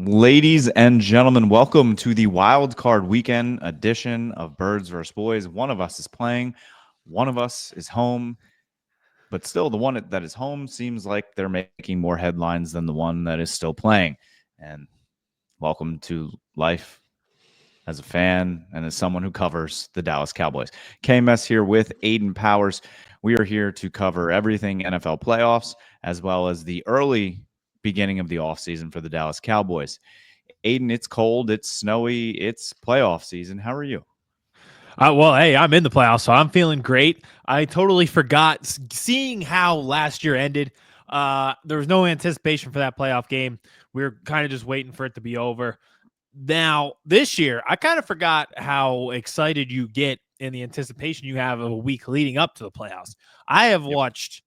Ladies and gentlemen, welcome to the Wild Card Weekend edition of Birds vs. Boys. One of us is playing, one of us is home, but still the one that is home seems like they're making more headlines than the one that is still playing. And welcome to life as a fan and as someone who covers the Dallas Cowboys. KMS here with Aiden Powers. We are here to cover everything NFL playoffs as well as the early beginning of the offseason for the Dallas Cowboys. Aiden, it's cold, it's snowy, it's playoff season. How are you? Well, hey, I'm in the playoffs, so I'm feeling great. I totally forgot seeing how last year ended. There was no anticipation for that playoff game. We were kind of just waiting for it to be over. Now, this year, I kind of forgot how excited you get in the anticipation you have of a week leading up to the playoffs. I have watched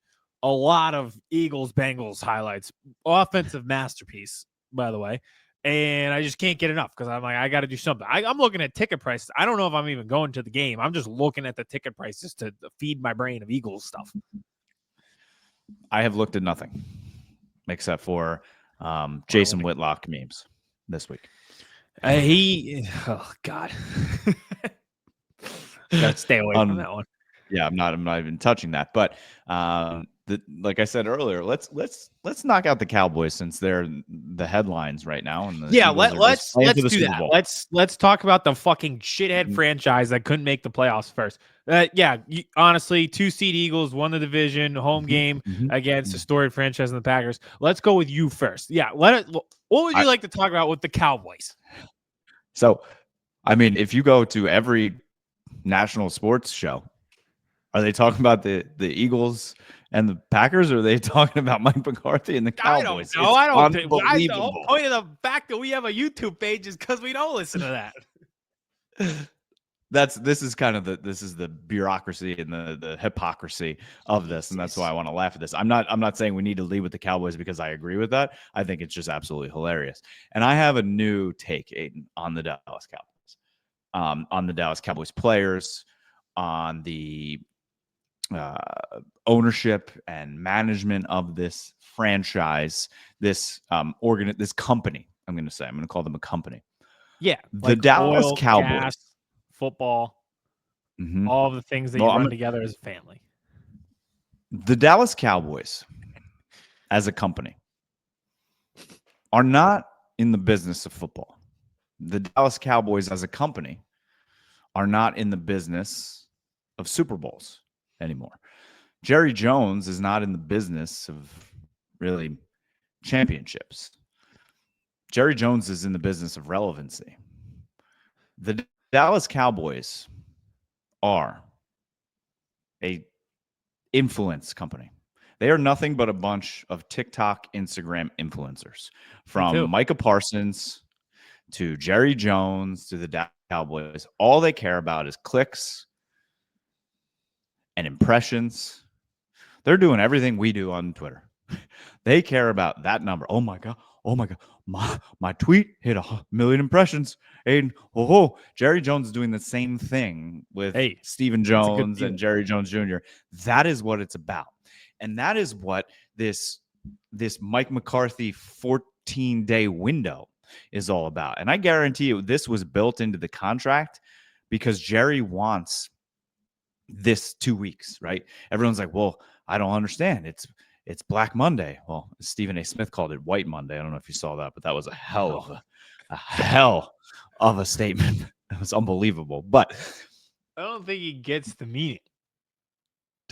a lot of Eagles-Bengals highlights, offensive masterpiece, by the way, and I just can't get enough because I'm like, I got to do something. I'm looking at ticket prices. I don't know if I'm even going to the game. I'm just looking at the ticket prices to feed my brain of Eagles stuff. I have looked at nothing except for Jason Whitlock memes this week. Oh God, gotta stay away from that one. Yeah, I'm not even touching that. But like I said earlier, let's knock out the Cowboys since they're the headlines right now. And let's do that. Let's talk about the fucking shithead franchise that couldn't make the playoffs first. Honestly, 2-seed Eagles won the division, home game against a storied franchise in the Packers. Let's go with you first. Yeah, what would you like to talk about with the Cowboys? So, I mean, if you go to every national sports show, are they talking about the Eagles and the Packers, or are they talking about Mike McCarthy and the Cowboys? I don't think. The whole point of the fact that we have a YouTube page is because we don't listen to that. This is the bureaucracy and the hypocrisy of this, and that's why I want to laugh at this. I'm not saying we need to lead with the Cowboys because I agree with that. I think it's just absolutely hilarious. And I have a new take, Aiden, on the Dallas Cowboys, on the Dallas Cowboys players, on the ownership and management of this franchise, this this company. I'm going to call them a company. Yeah, the Dallas Cowboys, gas, football, all of the things that you run together as a family. The Dallas Cowboys, as a company, are not in the business of football. The Dallas Cowboys, as a company, are not in the business of Super Bowls anymore. Jerry Jones is not in the business of really championships. Jerry Jones is in the business of relevancy. The Dallas Cowboys are a influence company. They are nothing but a bunch of TikTok, Instagram influencers, from Micah Parsons to Jerry Jones to the Dallas Cowboys. All they care about is clicks and impressions. They're doing everything we do on Twitter. They care about that number. Oh my God. My tweet hit 1 million impressions. Aiden, Jerry Jones is doing the same thing with Stephen Jones and Jerry Jones Jr. That is what it's about. And that is what this Mike McCarthy 14-day window is all about. And I guarantee you this was built into the contract because Jerry wants this 2 weeks, right? Everyone's like, well, I don't understand. It's Black Monday. Well, Stephen A. Smith called it White Monday. I don't know if you saw that, but that was a hell of a statement. It was unbelievable. But I don't think he gets the meaning.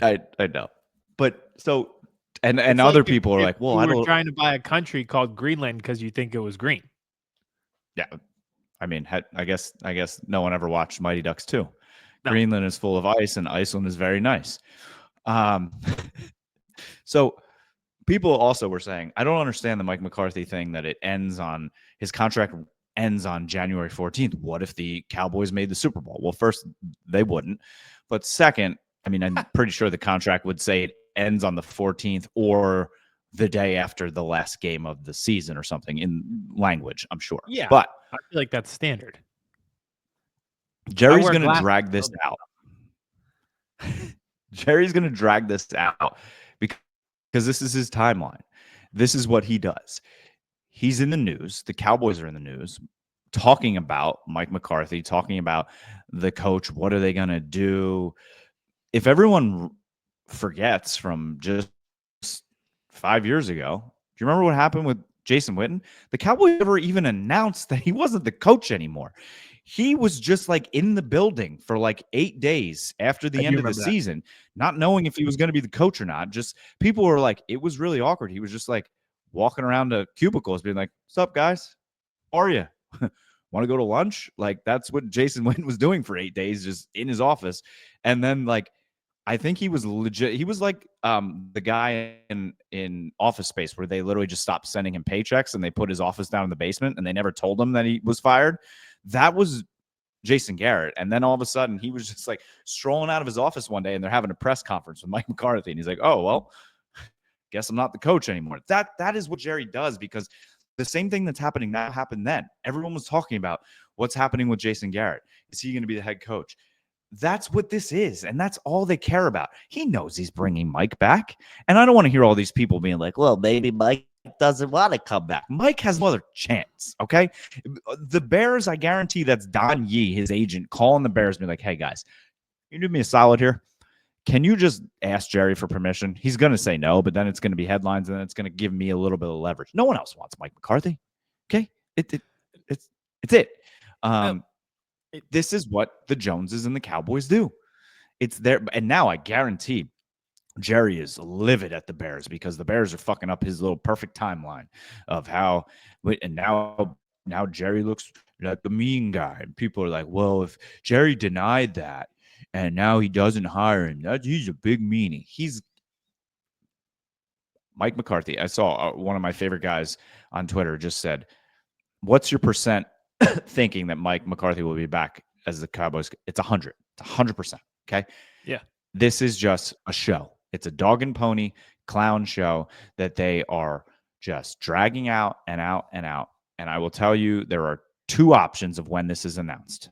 I know. But so and other people are like, well, I don't. Trying to buy a country called Greenland because you think it was green. Yeah, I mean, I guess no one ever watched Mighty Ducks 2. No. Greenland is full of ice, and Iceland is very nice. So people also were saying, I don't understand the Mike McCarthy thing that his contract ends on January 14th. What if the Cowboys made the Super Bowl? Well, first, they wouldn't. But second, I mean, I'm pretty sure the contract would say it ends on the 14th or the day after the last game of the season or something in language, I'm sure. Yeah, but I feel like that's standard. Jerry's going to drag this out. Jerry's going to drag this out because this is his timeline. This is what he does. he's in the news. The Cowboys are in the news talking about Mike McCarthy, talking about the coach. What are they going to do? If everyone forgets from just 5 years ago, do you remember what happened with Jason Witten? The Cowboys never even announced that he wasn't the coach anymore. He was just like in the building for like 8 days after the end of the season, not knowing if he was going to be the coach or not. Just people were like, it was really awkward. He was just like walking around the cubicles being like, "What's up, guys? How are you? Want to go to lunch?" Like that's what Jason Witten was doing for 8 days, just in his office. And then like I think he was legit. He was like the guy in Office Space where they literally just stopped sending him paychecks and they put his office down in the basement and they never told him that he was fired. That was Jason Garrett. And then all of a sudden he was just like strolling out of his office one day and they're having a press conference with Mike McCarthy. And he's like, "Oh, well, guess I'm not the coach anymore." That is what Jerry does, because the same thing that's happening now happened then. Everyone was talking about what's happening with Jason Garrett. Is he going to be the head coach? That's what this is, and that's all they care about. He knows he's bringing Mike back, and I don't want to hear all these people being like, "Well, maybe Mike doesn't want to come back." Mike has no other chance, okay? The Bears, I guarantee that's Don Yee, his agent, calling the Bears and be like, "Hey, guys, can you do me a solid here? Can you just ask Jerry for permission?" He's going to say no, but then it's going to be headlines, and then it's going to give me a little bit of leverage. No one else wants Mike McCarthy, okay? It's it. This is what the Joneses and the Cowboys do. It's there. And now I guarantee Jerry is livid at the Bears because the Bears are fucking up his little perfect timeline of how, and now Jerry looks like the mean guy. And people are like, "Well, if Jerry denied that and now he doesn't hire him, he's a big meanie." He's Mike McCarthy. I saw one of my favorite guys on Twitter just said, "What's your percent thinking that Mike McCarthy will be back as the Cowboys?" It's 100. It's 100%. Okay. Yeah. This is just a show. It's a dog and pony clown show that they are just dragging out and out and out. And I will tell you, there are two options of when this is announced.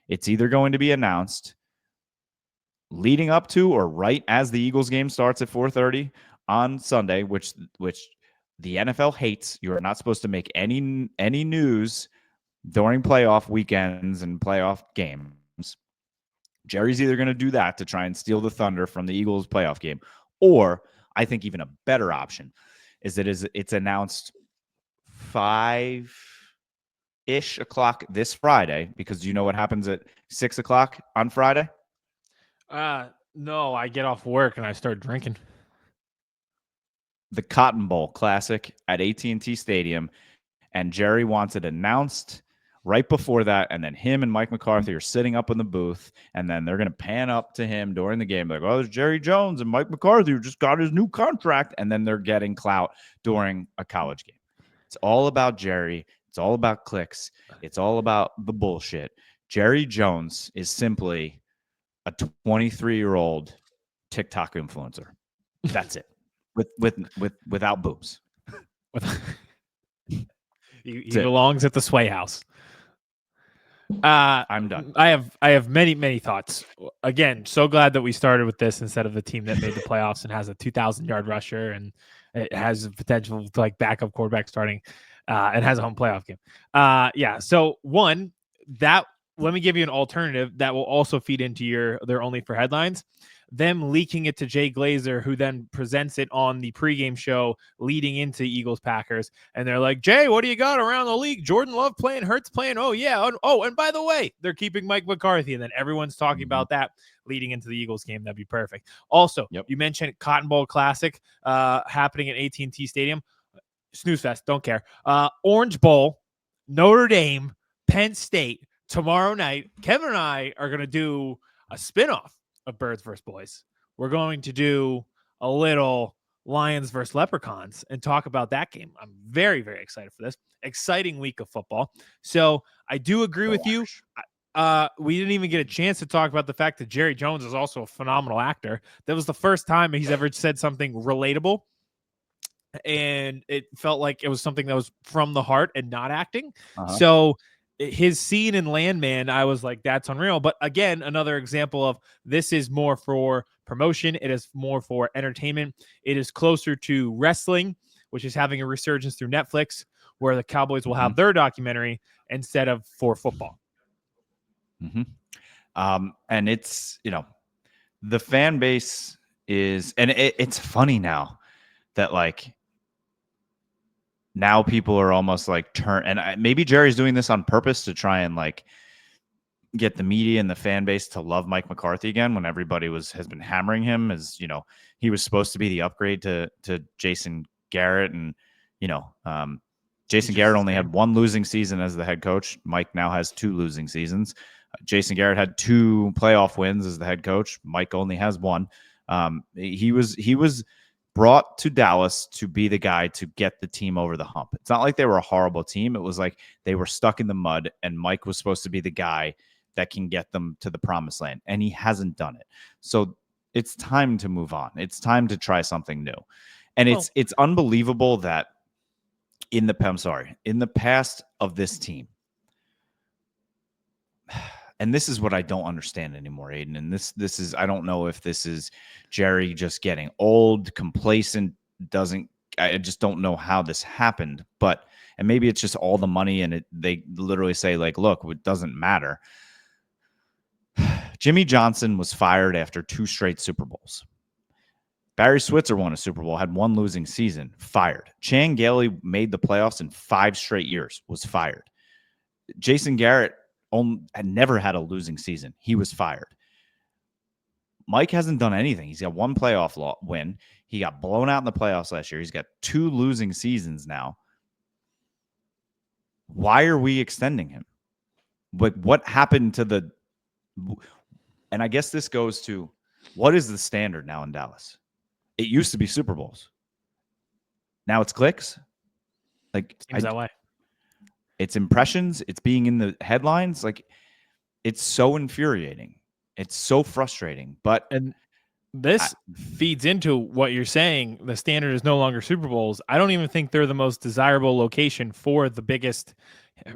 It's either going to be announced leading up to or right as the Eagles game starts at 4:30 on Sunday, which the NFL hates. You are not supposed to make any news during playoff weekends and playoff games. Jerry's either going to do that to try and steal the thunder from the Eagles playoff game, or I think even a better option is that it's announced 5-ish o'clock this Friday, because you know what happens at 6 o'clock on Friday? No, I get off work and I start drinking. The Cotton Bowl Classic at AT&T Stadium, and Jerry wants it announced right before that, and then him and Mike McCarthy are sitting up in the booth, and then they're going to pan up to him during the game like, "Oh, there's Jerry Jones and Mike McCarthy who just got his new contract," and then they're getting clout during a college game. It's all about Jerry. It's all about clicks. It's all about the bullshit. Jerry Jones is simply a 23-year-old TikTok influencer. That's it. Without boobs. He belongs at the Sway House. I'm done. I have many thoughts. Again, so glad that we started with this instead of the team that made the playoffs and has a 2,000-yard rusher and it has the potential to like backup quarterback starting and has a home playoff game. Yeah. So one, that let me give you an alternative that will also feed into their only for headlines. Them leaking it to Jay Glazer, who then presents it on the pregame show leading into Eagles Packers. And they're like, "Jay, what do you got around the league? Jordan Love playing, Hurts playing. Oh, yeah. Oh, and by the way, they're keeping Mike McCarthy." And then everyone's talking about that leading into the Eagles game. That'd be perfect. Also, You mentioned Cotton Bowl Classic happening at AT&T Stadium. Snooze fest. Don't care. Orange Bowl, Notre Dame, Penn State tomorrow night. Kevin and I are going to do a spinoff of Birds vs. Boys. We're going to do a little Lions versus Leprechauns and talk about that game. I'm very, very excited for this. Exciting week of football. So I do agree with you. We didn't even get a chance to talk about the fact that Jerry Jones is also a phenomenal actor. That was the first time he's ever said something relatable. And it felt like it was something that was from the heart and not acting. So his scene in Landman, I was like, that's unreal. But again, another example of this is more for promotion. It is more for entertainment. It is closer to wrestling, which is having a resurgence through Netflix, where the Cowboys will Mm-hmm. have their documentary instead of for football. Mm-hmm. And it's, the fan base is, and it's funny now that like now people are almost like maybe Jerry's doing this on purpose to try and like get the media and the fan base to love Mike McCarthy again when everybody has been hammering him as, he was supposed to be the upgrade to Jason Garrett. And, Jason Garrett only had one losing season as the head coach. Mike now has 2 losing seasons. Jason Garrett had 2 playoff wins as the head coach. Mike only has 1. He was brought to Dallas to be the guy to get the team over the hump. It's not like they were a horrible team. It was like they were stuck in the mud, and Mike was supposed to be the guy that can get them to the promised land, and he hasn't done it. So it's time to move on. It's time to try something new. And it's unbelievable that in the past of this team, and this is what I don't understand anymore, Aiden. And this is, I don't know if this is Jerry just getting old, complacent, I just don't know how this happened, and maybe it's just all the money, and they literally say like, look, it doesn't matter. Jimmy Johnson was fired after 2 straight Super Bowls. Barry Switzer won a Super Bowl, had 1 losing season, fired. Chan Gailey made the playoffs in 5 straight years, was fired. Jason Garrett had never had a losing season. He was fired. Mike hasn't done anything. He's got 1 playoff win. He got blown out in the playoffs last year. He's got 2 losing seasons now. Why are we extending him? What happened to and I guess this goes to, what is the standard now in Dallas? It used to be Super Bowls. Now it's clicks. Like, seems that way. It's impressions. It's being in the headlines. Like, it's so infuriating. It's so frustrating. And this feeds into what you're saying. The standard is no longer Super Bowls. I don't even think they're the most desirable location for the biggest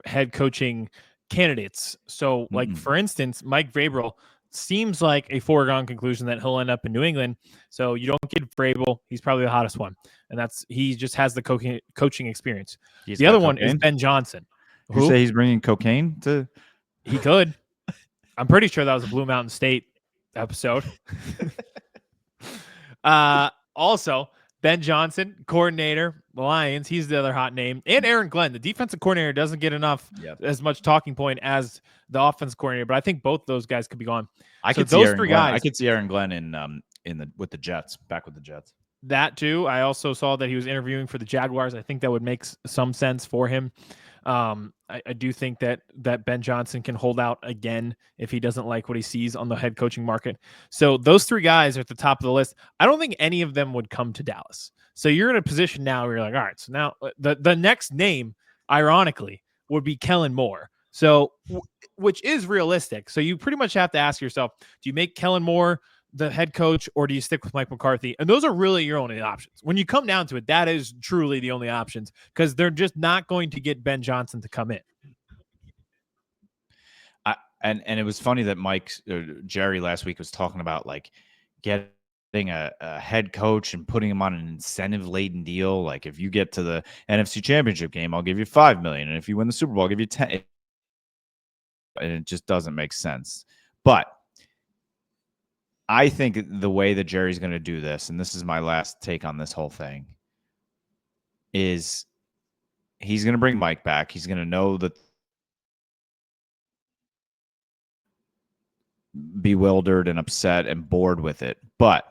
head coaching candidates. So, like, for instance, Mike Vrabel seems like a foregone conclusion that he'll end up in New England. So you don't get Vrabel. He's probably the hottest one. And he just has the coaching experience. The other one is Ben Johnson. You say he's bringing cocaine to? He could. I'm pretty sure that was a Blue Mountain State episode. Also, Ben Johnson, coordinator, Lions. He's the other hot name. And Aaron Glenn, the defensive coordinator, doesn't get as much talking point as the offensive coordinator. But I think both those guys could be gone. I could see Aaron Glenn with the Jets, back with the Jets. That too. I also saw that he was interviewing for the Jaguars. I think that would make some sense for him. I do think that Ben Johnson can hold out again if he doesn't like what he sees on the head coaching market. So those 3 guys are at the top of the list. I don't think any of them would come to Dallas. So you're in a position now where you're like, all right, so now the next name, ironically, would be Kellen Moore. So, which is realistic. So you pretty much have to ask yourself, do you make Kellen Moore the head coach, or do you stick with Mike McCarthy? And those are really your only options. When you come down to it, that is truly the only options, because they're just not going to get Ben Johnson to come in. And it was funny that Jerry last week was talking about like getting a head coach and putting him on an incentive-laden deal. Like, if you get to the NFC Championship game, I'll give you $5 million, and if you win the Super Bowl, I'll give you 10. And it just doesn't make sense. But I think the way that Jerry's going to do this, and this is my last take on this whole thing, is he's going to bring Mike back. He's going to know that bewildered and upset and bored with it. But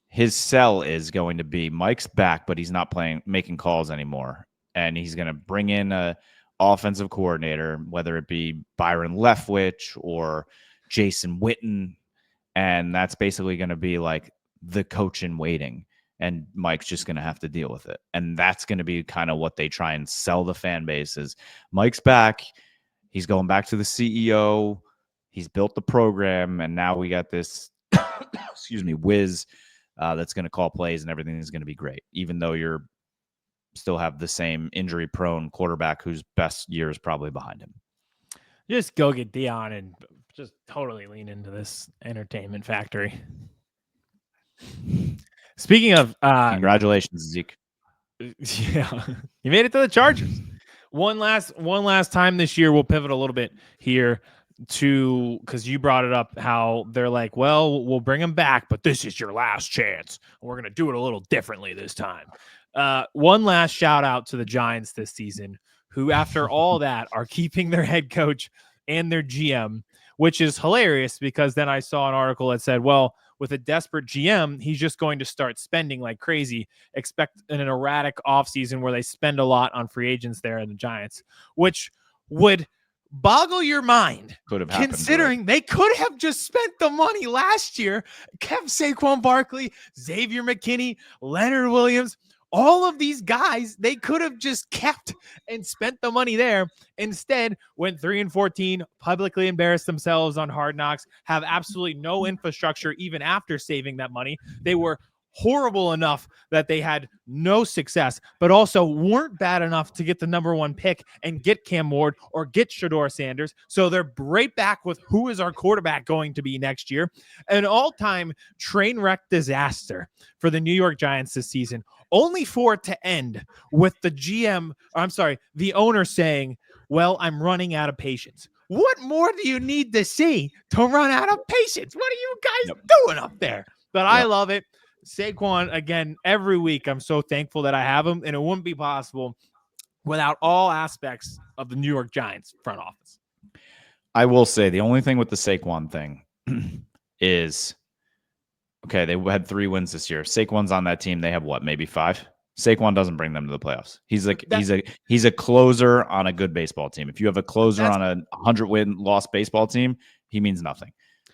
his sell is going to be Mike's back, but he's not making calls anymore. And he's going to bring in a offensive coordinator, whether it be Byron Leftwich or Jason Witten, and that's basically going to be like the coach in waiting, and Mike's just going to have to deal with it. And that's going to be kind of what they try and sell the fan base is Mike's back. He's going back to the CEO. He's built the program, and now we got this, whiz that's going to call plays, and everything is going to be great, even though you're still have the same injury-prone quarterback whose best year is probably behind him. Just go get Dion and just totally lean into this entertainment factory. Speaking of, Congratulations, Zeke. yeah, you made it to the Chargers. One last time this year, we'll pivot a little bit here to because you brought it up how they're like, well, we'll bring him back, but this is your last chance. We're gonna do it a little differently this time. One last shout out to the Giants this season, who after all that are keeping their head coach and their GM, which is hilarious because then I saw an article that said, well, with a desperate GM, he's just going to start spending like crazy. Expect an erratic offseason where they spend a lot on free agents there in the Giants, which would boggle your mind. Could have happened, considering they could have just spent the money last year, kept Saquon Barkley, Xavier McKinney, Leonard Williams. All of these guys, they could have just kept and spent the money there. Instead, went 3-14, publicly embarrassed themselves on Hard Knocks, have absolutely no infrastructure even after saving that money. They were horrible enough that they had no success, but also weren't bad enough to get the number 1 pick and get Cam Ward or get Shedeur Sanders. So they're right back with who is our quarterback going to be next year. An all-time train wreck disaster for the New York Giants this season, only for it to end with the owner saying, well, I'm running out of patience. What more do you need to see to run out of patience? What are you guys doing up there? But I love it. Saquon, again, every week, I'm so thankful that I have him, and it wouldn't be possible without all aspects of the New York Giants front office. I will say the only thing with the Saquon thing is, okay, they had 3 wins this year. Saquon's on that team. They have what, maybe 5? Saquon doesn't bring them to the playoffs. He's a closer on a good baseball team. If you have a closer on a 100-win loss baseball team, he means nothing.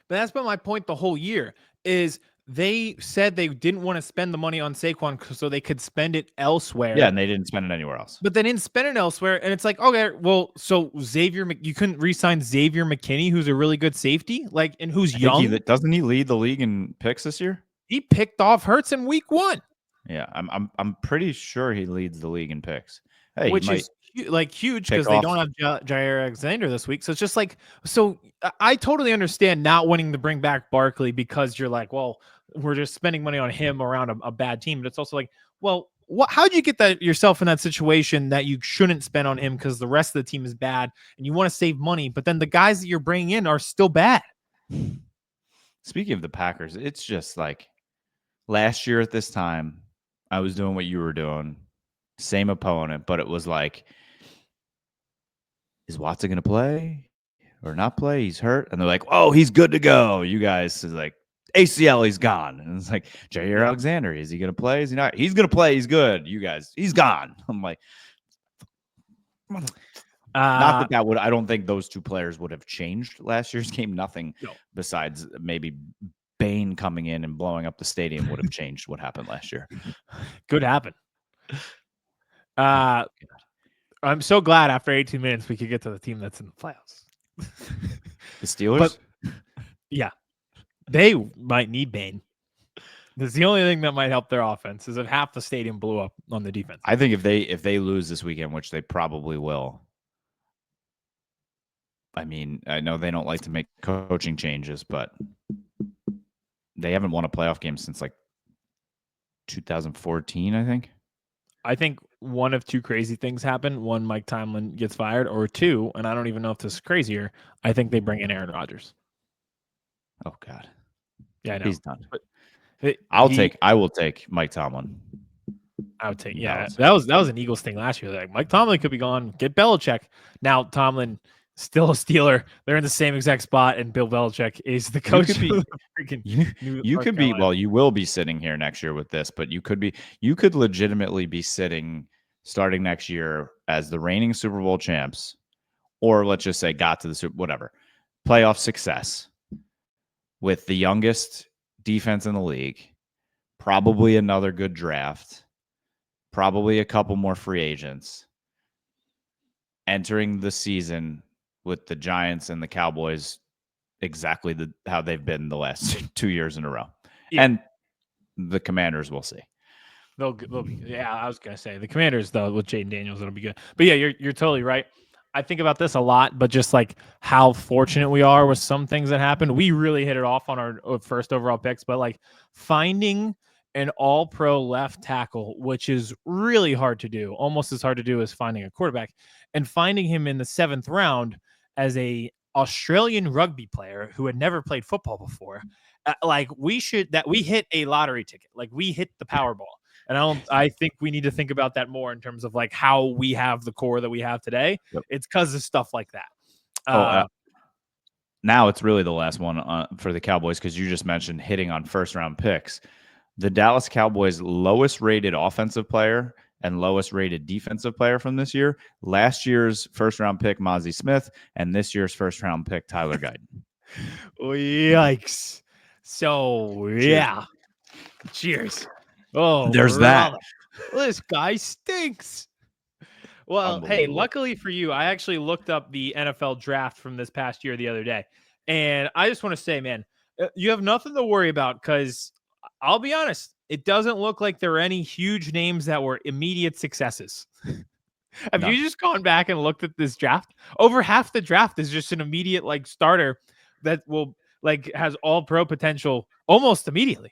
But that's been my point the whole year is they said they didn't want to spend the money on Saquon so they could spend it elsewhere. Yeah, and they didn't spend it anywhere else. But they didn't spend it elsewhere. And it's like, okay, well, so you couldn't re-sign Xavier McKinney, who's a really good safety, and who's young. Doesn't he lead the league in picks this year? He picked off Hurts in week 1. Yeah, I'm pretty sure he leads the league in picks. Hey, which is huge because they don't have Jair Alexander this week. So it's just so I totally understand not wanting to bring back Barkley because you're like, well, we're just spending money on him around a bad team. But it's also like, well, how'd you get yourself in that situation that you shouldn't spend on him because the rest of the team is bad and you want to save money, but then the guys that you're bringing in are still bad. Speaking of the Packers, it's just like last year at this time, I was doing what you were doing, same opponent, but it was like, is Watson going to play or not play? He's hurt. And they're like, oh, he's good to go. You guys is like, ACL, he's gone. And it's like, Jair Alexander, is he going to play? Is he not? He's going to play. He's good. You guys, he's gone. I'm like, not that would, I don't think those 2 players would have changed last year's game. Nothing besides maybe Bane coming in and blowing up the stadium would have changed what happened last year. Could happen. I'm so glad after 18 minutes we could get to the team that's in the playoffs. The Steelers? But, yeah. They might need Bane. That's the only thing that might help their offense is if half the stadium blew up on the defense. I think if they lose this weekend, which they probably will, I mean, I know they don't like to make coaching changes, but they haven't won a playoff game since 2014, I think. I think one of 2 crazy things happen. 1, Mike Tomlin gets fired, or 2, and I don't even know if this is crazier, I think they bring in Aaron Rodgers. Oh, God. Yeah, I know. He's done. But I will take Mike Tomlin. I would take, yeah. That was an Eagles thing last year. Like Mike Tomlin could be gone. Get Belichick. Now Tomlin still a Steeler. They're in the same exact spot, and Bill Belichick is the coach. You could be. Well, you will be sitting here next year with this, but you could legitimately be sitting starting next year as the reigning Super Bowl champs, or let's just say got to the whatever playoff success with the youngest defense in the league, probably another good draft, probably a couple more free agents, entering the season with the Giants and the Cowboys exactly how they've been the last 2 years in a row. Yeah. And the Commanders, we'll see. They'll be, yeah, I was going to say the Commanders, though, with Jaden Daniels, it'll be good. But yeah, you're totally right. I think about this a lot, but just how fortunate we are with some things that happened. We really hit it off on our first overall picks, but finding an all-pro left tackle, which is really hard to do, almost as hard to do as finding a quarterback, and finding him in the 7th round as a Australian rugby player who had never played football before. We hit a lottery ticket. Like, we hit the Powerball. And I think we need to think about that more in terms of like how we have the core that we have today. Yep. It's because of stuff like that. Now it's really the last one for the Cowboys, because you just mentioned hitting on first-round picks. The Dallas Cowboys' lowest rated offensive player and lowest rated defensive player from this year, last year's first-round pick, Mozzie Smith, and this year's first-round pick, Tyler Guyton. Yikes. So, yeah. Cheers. Oh, there's that. This guy stinks. Well, hey, luckily for you, I actually looked up the NFL draft from this past year the other day. And I just want to say, man, you have nothing to worry about, because I'll be honest, it doesn't look like there are any huge names that were immediate successes. Have you just gone back and looked at this draft? Over half the draft is just an immediate like starter that will like has all pro potential almost immediately.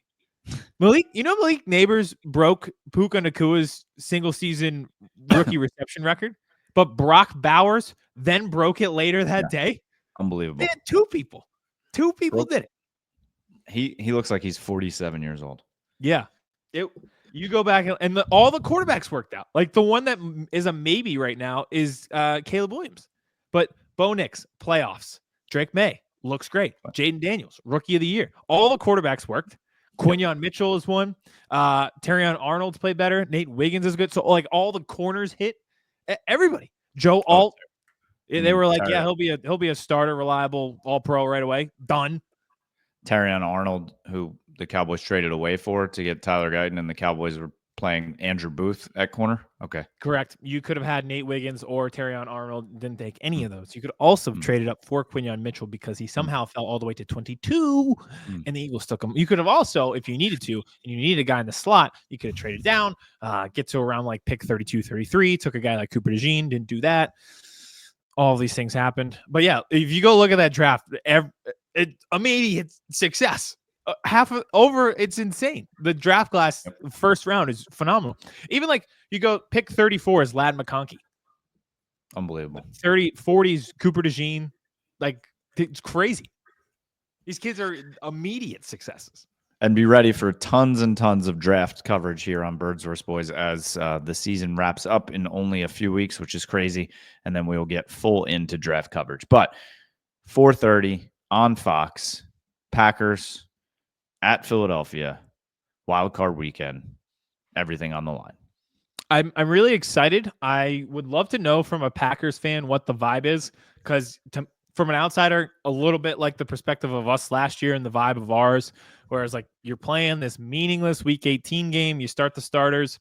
Malik Neighbors broke Puka Nakua's single season rookie reception record, but Brock Bowers then broke it later that day. Unbelievable. They had two people. Two people did it. He looks like he's 47 years old. Yeah. You go back and all the quarterbacks worked out. Like, the one that is a maybe right now is Caleb Williams. But Bo Nix, playoffs. Drake May looks great. Jaden Daniels, rookie of the year. All the quarterbacks worked. Quinyon Mitchell is one. Terrion Arnold's played better. Nate Wiggins is good. So, like, all the corners hit. Everybody. Joe Alt. They were like, yeah, he'll be a starter, reliable, all-pro right away. Done. Terrion Arnold, who the Cowboys traded away for to get Tyler Guyton, and the Cowboys were playing Andrew Booth at corner. Okay. Correct. You could have had Nate Wiggins or Terrion Arnold. Didn't take any of those. You could also have traded up for Quinyon Mitchell because he somehow fell all the way to 22 and the Eagles took him. You could have also, if you needed to, and you needed a guy in the slot, you could have traded down, get to around like pick 32, 33, took a guy like Cooper DeJean, didn't do that. All of these things happened. But yeah, if you go look at that draft, immediate success. It's insane. The draft class first round is phenomenal. Even like you go pick 34 is Ladd McConkey. Unbelievable. 40s Cooper DeJean. Like, it's crazy. These kids are immediate successes. And be ready for tons and tons of draft coverage here on Birdsworth Boys as the season wraps up in only a few weeks, which is crazy. And then we will get full into draft coverage. But 4:30 on Fox, Packers at Philadelphia, wild card weekend, everything on the line. I'm really excited. I would love to know from a Packers fan what the vibe is, because from an outsider, a little bit like the perspective of us last year and the vibe of ours, whereas like you're playing this meaningless Week 18 game, you start the starters,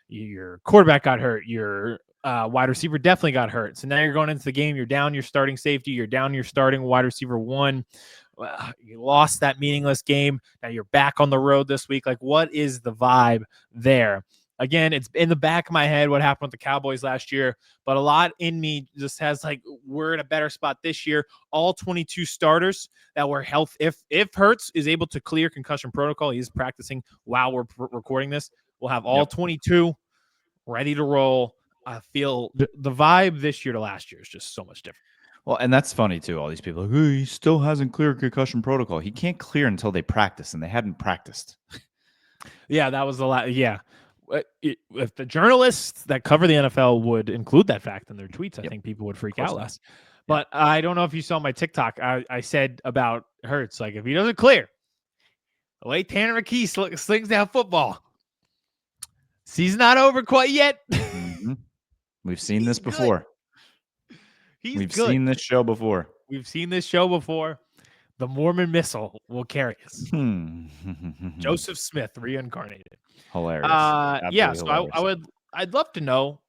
your quarterback got hurt, your wide receiver definitely got hurt. So now you're going into the game, you're down your starting safety, you're down your starting wide receiver one. You lost that meaningless game. Now you're back on the road this week. Like, what is the vibe there? Again, it's in the back of my head what happened with the Cowboys last year, but a lot in me just has like, we're in a better spot this year. All 22 starters that were healthy. If Hurts is able to clear concussion protocol, he's practicing while we're recording this. We'll have all 22 ready to roll. I feel the vibe this year to last year is just so much different. Well, and that's funny too. All these people, like, oh, he still hasn't cleared concussion protocol. He can't clear until they practice, and they hadn't practiced. Yeah, that was the last. Yeah. If the journalists that cover the NFL would include that fact in their tweets, I think people would freak out less. But I don't know if you saw my TikTok. I said about Hurts, like, if he doesn't clear, the way Tanner McKee slings that football, season's not over quite yet. We've seen this before. We've good. seen this show before. We've seen this show before. The Mormon missile will carry us. Joseph Smith reincarnated. Hilarious. Yeah, so hilarious. I'd love to know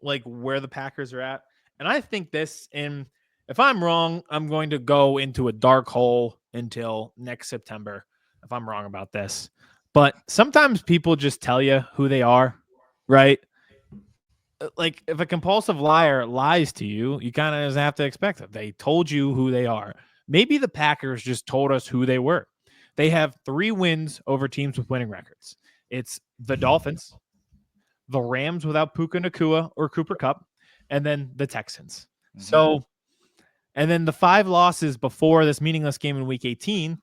like where the Packers are at. And I think and if I'm wrong, I'm going to go into a dark hole until next September if I'm wrong about this. But sometimes people just tell you who they are, right? Like, if a compulsive liar lies to you, you kind of just have to expect it. They told you who they are. Maybe the Packers just told us who they were. They have 3 wins over teams with winning records. It's the Dolphins, the Rams without Puka Nacua or Cooper Kupp, and then the Texans. So, and then the 5 losses before this meaningless game in Week 18,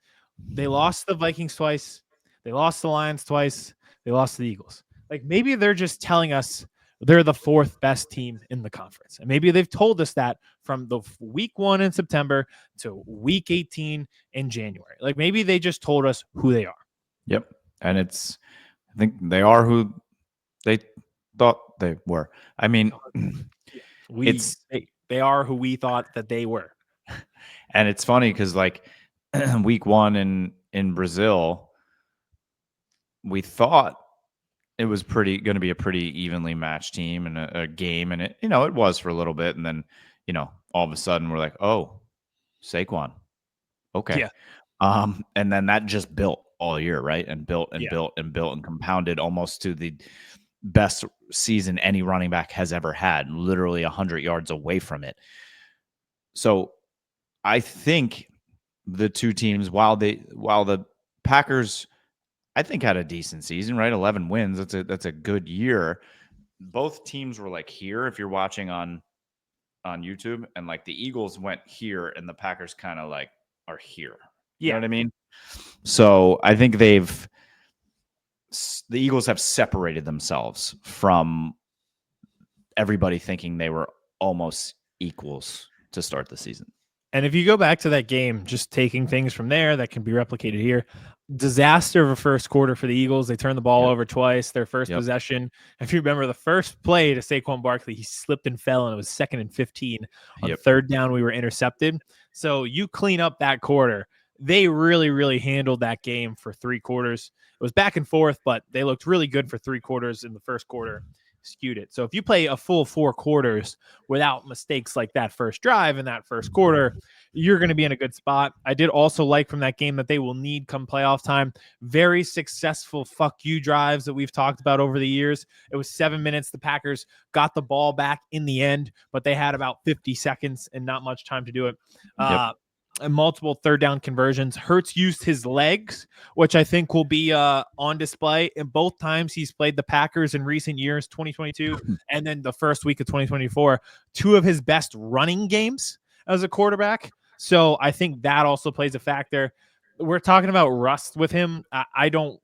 they lost the Vikings twice, they lost the Lions twice, they lost to the Eagles. Like maybe they're just telling us they're the 4th best team in the conference. And maybe they've told us that from the week 1 in September to week 18 in January. Like maybe they just told us who they are. Yep. And I think they are who they thought they were. I mean, they are who we thought that they were. And it's funny because like week 1 in Brazil, we thought it was going to be a pretty evenly matched team and a game, and it was for a little bit, and then all of a sudden we're like, oh, Saquon, okay, yeah. And then that just built all year, right, and built and built and built and compounded almost to the best season any running back has ever had, literally 100 yards away from it. So I think the two teams, while the Packers, I think, had a decent season, right? 11 wins. That's a good year. Both teams were like here, if you're watching on YouTube, and like the Eagles went here and the Packers kind of like are here. You know what I mean? So I think the Eagles have separated themselves from everybody thinking they were almost equals to start the season. And if you go back to that game, just taking things from there that can be replicated here, disaster of a first quarter for the Eagles. They turned the ball over twice, their first possession. If you remember the first play to Saquon Barkley, he slipped and fell, and it was 2nd and 15. On 3rd down, we were intercepted. So you clean up that quarter. They really, really handled that game for 3 quarters. It was back and forth, but they looked really good for 3 quarters in the first quarter. Skewed it. So if you play a full 4 quarters without mistakes like that first drive in that first quarter, you're going to be in a good spot. I did also like from that game that they will need come playoff time very successful fuck you drives that we've talked about over the years. It was 7 minutes. The Packers got the ball back in the end, but they had about 50 seconds and not much time to do it. And multiple 3rd down conversions. Hurts used his legs, which I think will be on display in both times he's played the Packers in recent years, 2022 and then the first week of 2024. 2 of his best running games as a quarterback. So I think that also plays a factor. We're talking about rust with him. I don't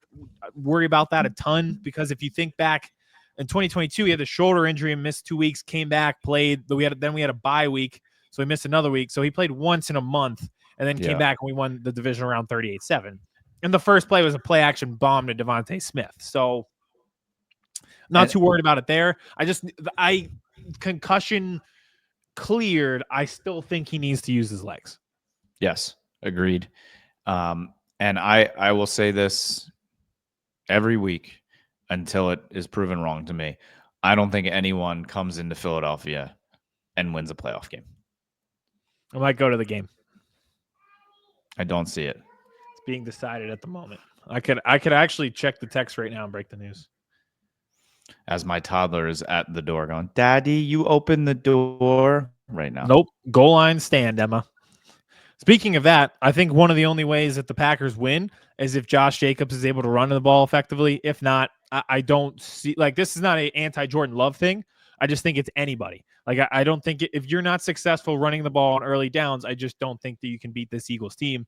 worry about that a ton, because if you think back in 2022, he had a shoulder injury and missed 2 weeks, came back, played. We had a bye week. So he missed another week. So he played once in a month and then came back and we won the division round 38-7. And the first play was a play action bomb to Devontae Smith. So not too worried about it there. Concussion cleared. I still think he needs to use his legs. Yes, agreed. And I will say this every week until it is proven wrong to me. I don't think anyone comes into Philadelphia and wins a playoff game. I might go to the game. I don't see it. It's being decided at the moment. I could actually check the text right now and break the news. As my toddler is at the door going, Daddy, you open the door right now. Nope. Goal line stand, Emma. Speaking of that, I think one of the only ways that the Packers win is if Josh Jacobs is able to run the ball effectively. If not, I don't see, like, this is not an anti-Jordan Love thing. I just think it's anybody. Like, I don't think if you're not successful running the ball on early downs, I just don't think that you can beat this Eagles team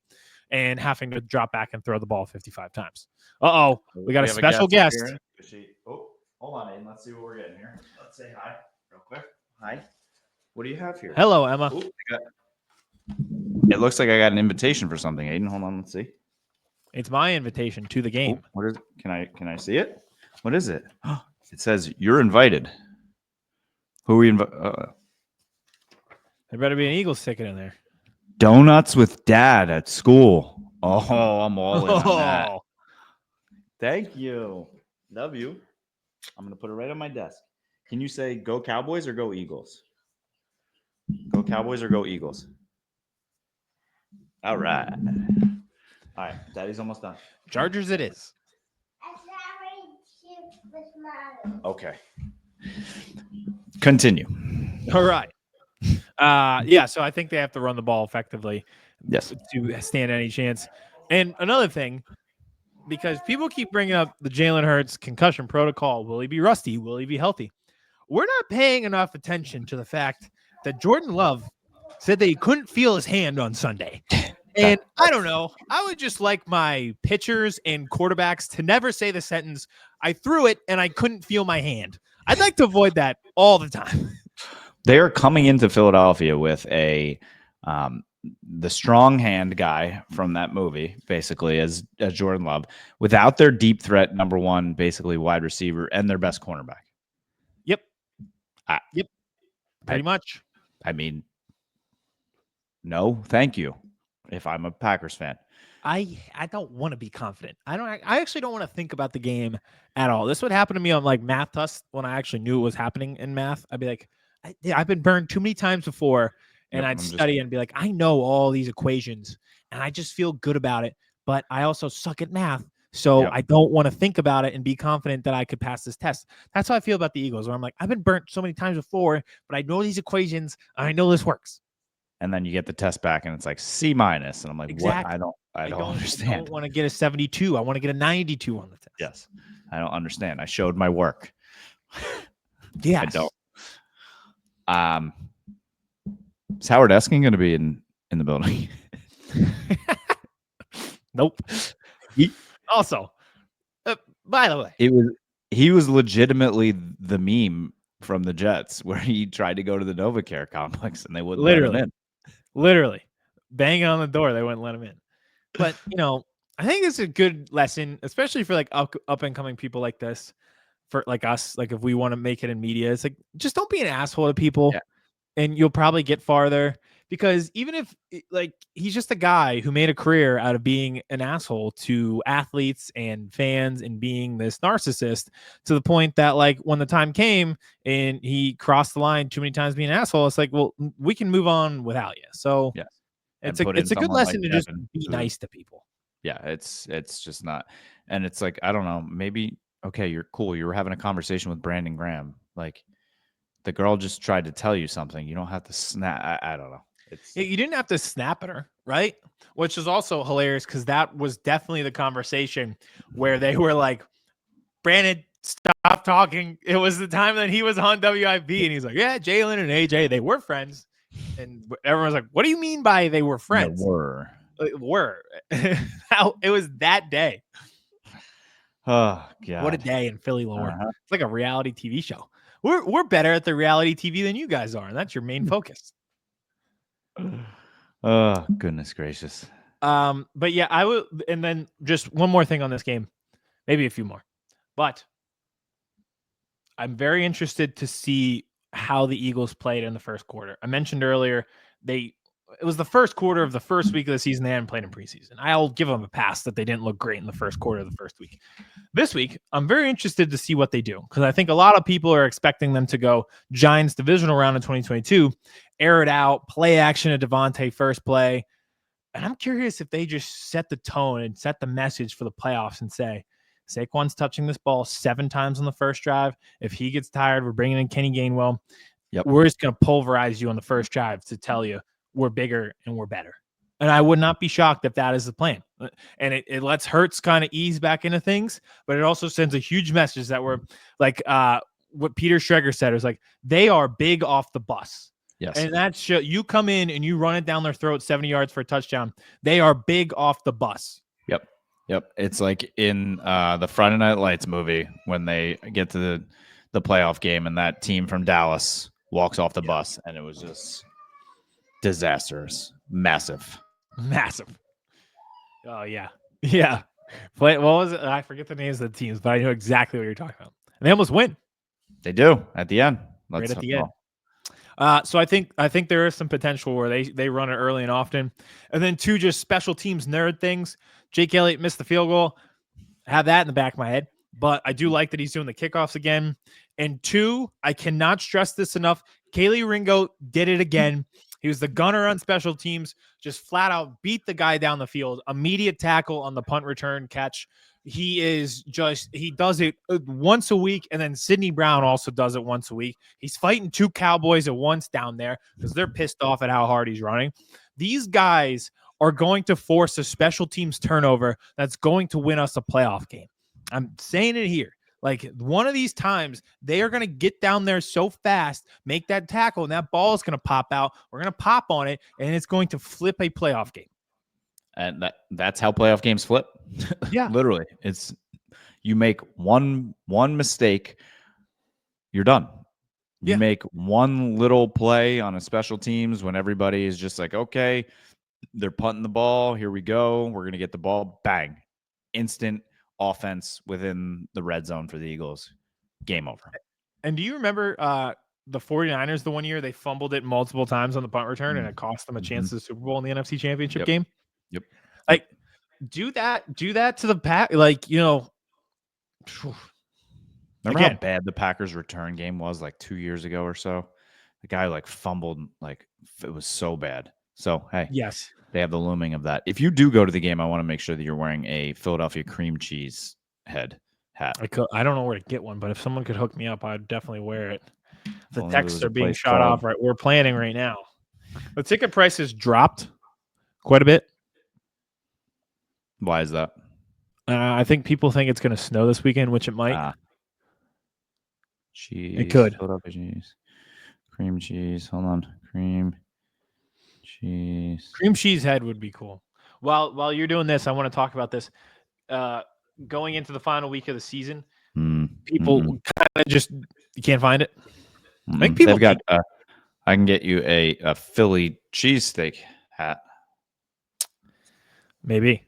and having to drop back and throw the ball 55 times. We got a special guest. Oh, hold on, Aiden. Let's see what we're getting here. Let's say hi real quick. Hi. What do you have here? Hello, Emma. Ooh, it looks like I got an invitation for something, Aiden. Hold on, let's see. It's my invitation to the game. What is it? Can I see it? What is it? It says you're invited. Who are we invite? There better be an Eagles ticket in there. Donuts with Dad at school. Oh, I'm all in on that. Thank you. Love you. I'm going to put it right on my desk. Can you say go Cowboys or go Eagles? Go Cowboys or go Eagles? All right. All right. Daddy's almost done. Chargers it is. Okay. Continue. All right. So I think they have to run the ball effectively. Yes. To stand any chance. And another thing, because people keep bringing up the Jalen Hurts concussion protocol. Will he be rusty? Will he be healthy? We're not paying enough attention to the fact that Jordan Love said that he couldn't feel his hand on Sunday. And I don't know. I would just like my pitchers and quarterbacks to never say the sentence, I threw it and I couldn't feel my hand. I'd like to avoid that all the time. They are coming into Philadelphia with the strong hand guy from that movie, basically, as Jordan Love, without their deep threat number one, basically wide receiver, and their best cornerback. Yep. Pretty much. I mean, no, thank you. If I'm a Packers fan, I don't want to be confident. I actually don't want to think about the game at all. This would happen to me on like math tests when I actually knew it was happening in math. I'd be like, I've been burned too many times before, and I'd study and be like, I know all these equations, and I just feel good about it. But I also suck at math, so I don't want to think about it and be confident that I could pass this test. That's how I feel about the Eagles, where I'm like, I've been burnt so many times before, but I know these equations, and I know this works. And then you get the test back and it's like C-, and I'm like, exactly. What? I don't understand. I don't want to get a 72. I want to get a 92 on the test. Yes. I don't understand. I showed my work. Yeah. I don't. Is Howard Eskin going to be in the building? Nope. Also, by the way, he was legitimately the meme from the Jets where he tried to go to the NovaCare complex and they wouldn't let him in. Literally banging on the door. They wouldn't let him in. But, I think it's a good lesson, especially for like up and coming people like this, for like us. Like if we want to make it in media, it's like, just don't be an asshole to people and you'll probably get farther, because even if like, he's just a guy who made a career out of being an asshole to athletes and fans and being this narcissist, to the point that like when the time came and he crossed the line too many times being an asshole, it's like, well, we can move on without you. So it's a good lesson to just be nice to people. Yeah, it's just not. And it's like, I don't know, maybe, okay, you're cool. You were having a conversation with Brandon Graham. Like the girl just tried to tell you something. You don't have to snap. I don't know. You didn't have to snap at her, right? Which is also hilarious because that was definitely the conversation where they were like, Brandon, stop talking. It was the time that he was on WIP and he's like, yeah, Jalen and AJ, they were friends. And everyone's like, what do you mean by they were friends? They were. It was that day. Oh, God. What a day in Philly lore. It's like a reality TV show. We're better at the reality TV than you guys are, and that's your main focus. Oh, goodness gracious. But yeah, I would, and then just one more thing on this game, maybe a few more, but I'm very interested to see how the Eagles played in the first quarter. I mentioned earlier, it was the first quarter of the first week of the season. They hadn't played in preseason. I'll give them a pass that they didn't look great in the first quarter of the first week. This week, I'm very interested to see what they do, because I think a lot of people are expecting them to go Giants divisional round in 2022, air it out, play action at Devontae first play. And I'm curious if they just set the tone and set the message for the playoffs and say, Saquon's touching this ball 7 times on the first drive. If he gets tired, we're bringing in Kenny Gainwell. We're just going to pulverize you on the first drive to tell you we're bigger and we're better. And I would not be shocked if that is the plan. And it lets Hurts kind of ease back into things, but it also sends a huge message that we're like what Peter Schreger said is like, they are big off the bus. Yes. And that's you come in and you run it down their throat 70 yards for a touchdown. They are big off the bus. Yep. It's like in the Friday Night Lights movie when they get to the playoff game and that team from Dallas walks off the bus, and it was just disastrous. Massive. Oh, yeah. Yeah. What was it? I forget the names of the teams, but I know exactly what you're talking about. And they almost win. They do at the end. Right at the end. So I think there is some potential where they run it early and often. And then 2 just special teams nerd things. Jake Elliott missed the field goal. I have that in the back of my head. But I do like that he's doing the kickoffs again. And 2, I cannot stress this enough. Kaylee Ringo did it again. He was the gunner on special teams, just flat out beat the guy down the field. Immediate tackle on the punt return catch. He does it once a week, and then Sidney Brown also does it once a week. He's fighting 2 Cowboys at once down there because they're pissed off at how hard he's running. These guys are going to force a special teams turnover that's going to win us a playoff game. I'm saying it here. Like one of these times, they are going to get down there so fast, make that tackle, and that ball is going to pop out. We're going to pop on it, and it's going to flip a playoff game. And that's how playoff games flip. Yeah. Literally. It's you make one mistake, you're done. You make one little play on a special teams when everybody is just like, okay, they're punting the ball. Here we go. We're going to get the ball. Bang. Instant offense within the red zone for the Eagles. Game over. And do you remember the 49ers the one year they fumbled it multiple times on the punt return and it cost them a chance to the Super Bowl in the NFC Championship game? Yep. Like, do that to the Pack. Like, you know. Remember how bad the Packers return game was like 2 years ago or so? The guy like fumbled, like it was so bad. So, hey, yes, they have the looming of that. If you do go to the game, I want to make sure that you're wearing a Philadelphia cream cheese hat. I don't know where to get one, but if someone could hook me up, I'd definitely wear it. The Only texts are being shot called... off right. We're planning right now. The ticket prices dropped quite a bit. Why is that? I think people think it's going to snow this weekend, which it might. Cheese. It could. Philadelphia cheese. Cream cheese. Hold on. Cream cheese. Cream cheese head would be cool. While you're doing this, I want to talk about this. Going into the final week of the season, people kind of just you can't find it. I think people they've got. I can get you a Philly cheesesteak hat. Maybe.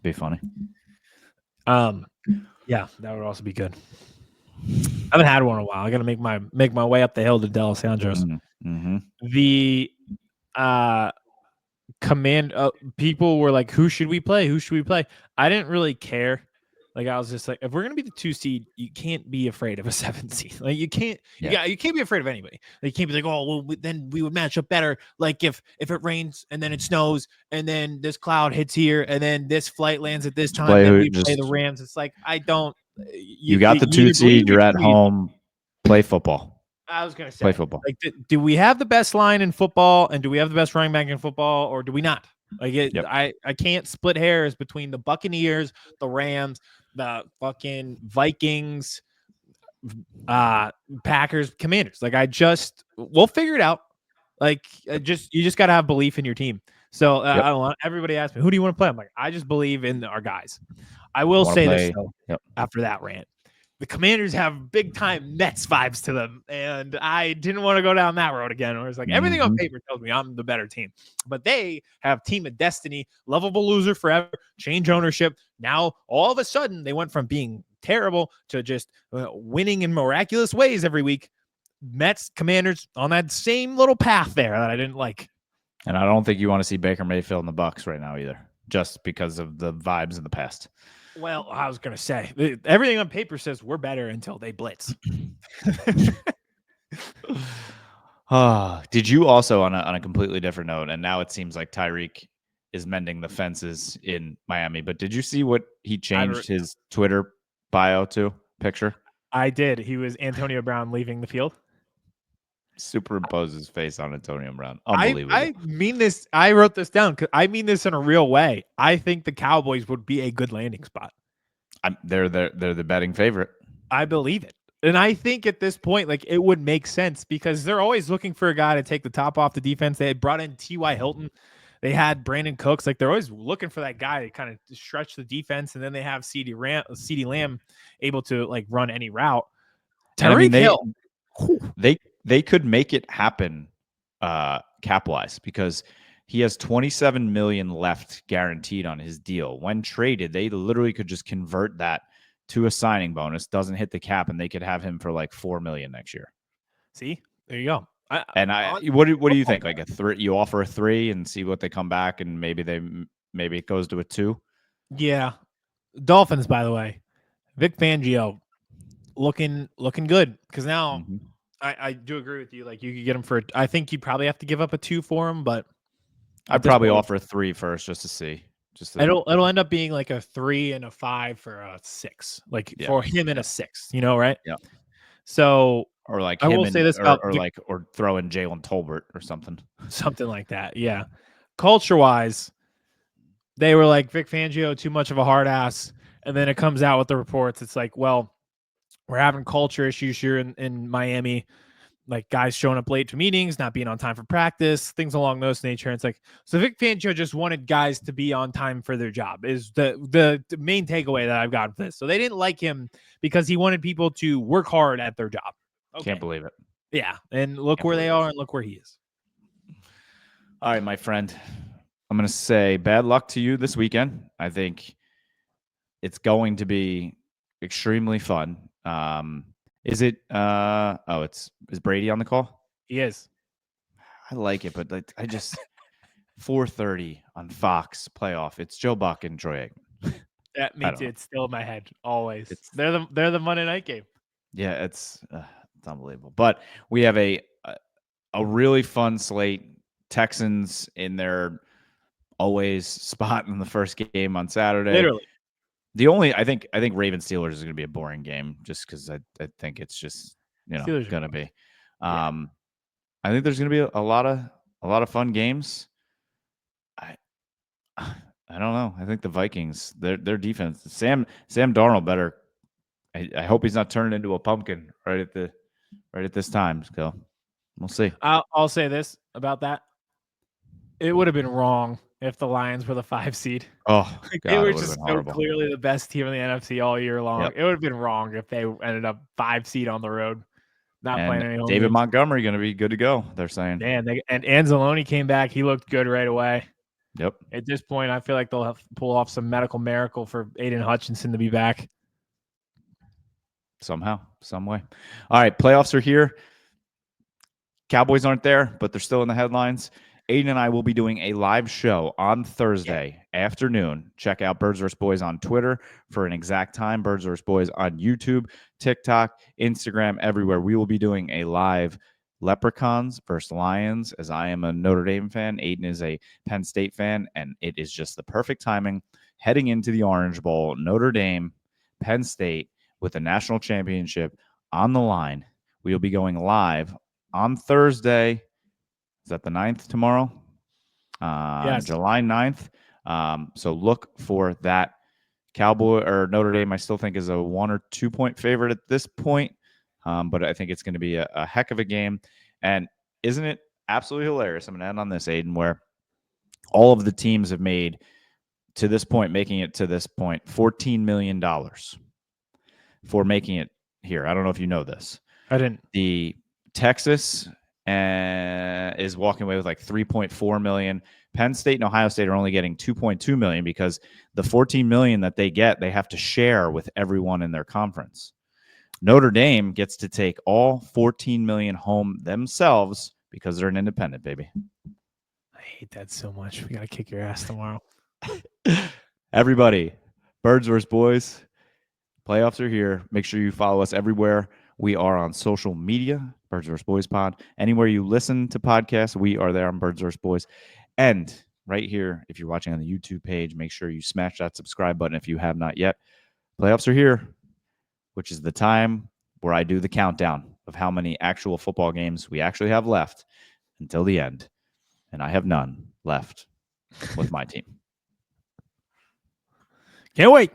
Be funny. Yeah, that would also be good. I haven't had one in a while. I got to make my way up the hill to D'Alessandro's. The people were like, "Who should we play? Who should we play?" I didn't really care. Like I was just like, if we're gonna be the 2 seed, you can't be afraid of a 7 seed. Like you can't. Yeah, you can't be afraid of anybody. Like, you can't be like, oh well, then we would match up better. Like if it rains and then it snows and then this cloud hits here and then this flight lands at this time, then we play the Rams. It's like I don't. You got the 2 seed. You're at home. Play football. I was gonna say play football. Like, do we have the best line in football and do we have the best running back in football or do we not? Like I can't split hairs between the Buccaneers, the Rams, the fucking Vikings, Packers, Commanders. Like we'll figure it out. Like you just got to have belief in your team. So I don't know. Everybody asks me, who do you want to play? I'm like, I just believe in our guys. I will say this though, after that rant. The Commanders have big time Mets vibes to them, and I didn't want to go down that road again. Where it's like everything on paper tells me I'm the better team, but they have team of destiny, lovable loser forever, change ownership. Now all of a sudden they went from being terrible to just winning in miraculous ways every week. Mets, Commanders on that same little path there that I didn't like. And I don't think you want to see Baker Mayfield in the Bucs right now either, just because of the vibes in the past. Well, I was going to say, everything on paper says we're better until they blitz. Did you also, on a completely different note, and now it seems like Tyreek is mending the fences in Miami, but did you see what he changed his Twitter bio to picture? I did. He was Antonio Brown leaving the field. Superimpose his face on Antonio Brown. Unbelievable. I mean this. I wrote this down because I mean this in a real way. I think the Cowboys would be a good landing spot. They're the betting favorite. I believe it. And I think at this point, like it would make sense because they're always looking for a guy to take the top off the defense. They had brought in T.Y. Hilton. They had Brandon Cooks. Like they're always looking for that guy to kind of stretch the defense. And then they have CeeDee Lamb able to like run any route. Tyreek Hill. They could make it happen cap-wise because he has $27 million left guaranteed on his deal. When traded, they literally could just convert that to a signing bonus, doesn't hit the cap, and they could have him for like $4 million next year. See, there you go. What do you think? Like a 3, you offer a 3 and see what they come back, and maybe it goes to a 2. Yeah, Dolphins. By the way, Vic Fangio looking good because now. I do agree with you. Like you could get him for. I think you'd probably have to give up a 2 for him, but I'd probably offer a 3 first just to see. It'll end up being like a 3 and a 5 for a 6, like for him and a 6. You know, right? Yeah. So or like I will say this about or throw in Jalen Tolbert or something like that. Yeah. culture-wise, they were like, Vic Fangio, too much of a hard ass. And then it comes out with the reports. It's like, well, we're having culture issues here in Miami. Like guys showing up late to meetings, not being on time for practice, things along those nature. And it's like, so Vic Fangio just wanted guys to be on time for their job is the main takeaway that I've got from this. So they didn't like him because he wanted people to work hard at their job. Okay. Can't believe it. Yeah. And look where they are and look where he is. All right, my friend. I'm going to say bad luck to you this weekend. I think it's going to be extremely fun. Is Brady on the call? He is. I like it, but I just 4:30 on Fox playoff. It's Joe Buck and Troy Aikman. That means it's still in my head always. They're the Monday night game. Yeah, it's unbelievable. But we have a really fun slate. Texans in their always spot in the first game on Saturday. Literally. I think Ravens Steelers is going to be a boring game just because I think it's just going to be. I think there's going to be a lot of fun games. I don't know. I think the Vikings, their defense, Sam Darnold better. I hope he's not turning into a pumpkin right at this time. So we'll see. I'll say this about that. It would have been wrong if the Lions were the 5 seed. Oh, God, they were just so clearly the best team in the NFC all year long. Yep. It would have been wrong if they ended up 5 seed on the road, not playing any home David games. Montgomery going to be good to go, they're saying. Man, and Anzalone came back. He looked good right away. Yep. At this point, I feel like they'll have to pull off some medical miracle for Aiden Hutchinson to be back. Somehow, some way. All right, playoffs are here. Cowboys aren't there, but they're still in the headlines. Aiden and I will be doing a live show on Thursday afternoon. Check out Birds vs. Boys on Twitter for an exact time. Birds vs. Boys on YouTube, TikTok, Instagram, everywhere. We will be doing a live Leprechauns versus Lions, as I am a Notre Dame fan. Aiden is a Penn State fan, and it is just the perfect timing heading into the Orange Bowl. Notre Dame, Penn State, with the national championship on the line. We will be going live on Thursday. Is that the 9th tomorrow? Yes. July 9th. So look for that. Cowboy or Notre Dame, I still think is a 1 or 2 point favorite at this point. But I think it's going to be a heck of a game. And isn't it absolutely hilarious? I'm going to end on this, Aiden, where all of the teams have made to this point, making it to this point, $14 million for making it here. I don't know if you know this. I didn't. The Texas is walking away with like 3.4 million. Penn State and Ohio State are only getting 2.2 million because the 14 million that they get, they have to share with everyone in their conference. Notre Dame gets to take all 14 million home themselves because they're an independent, baby. I hate that so much. We got to kick your ass tomorrow. Everybody, Birds vs. Boys, playoffs are here. Make sure you follow us everywhere. We are on social media, Birds vs. Boys Pod. Anywhere you listen to podcasts, we are there on Birds vs. Boys. And right here, if you're watching on the YouTube page, make sure you smash that subscribe button if you have not yet. Playoffs are here, which is the time where I do the countdown of how many actual football games we actually have left until the end. And I have none left with my team. Can't wait.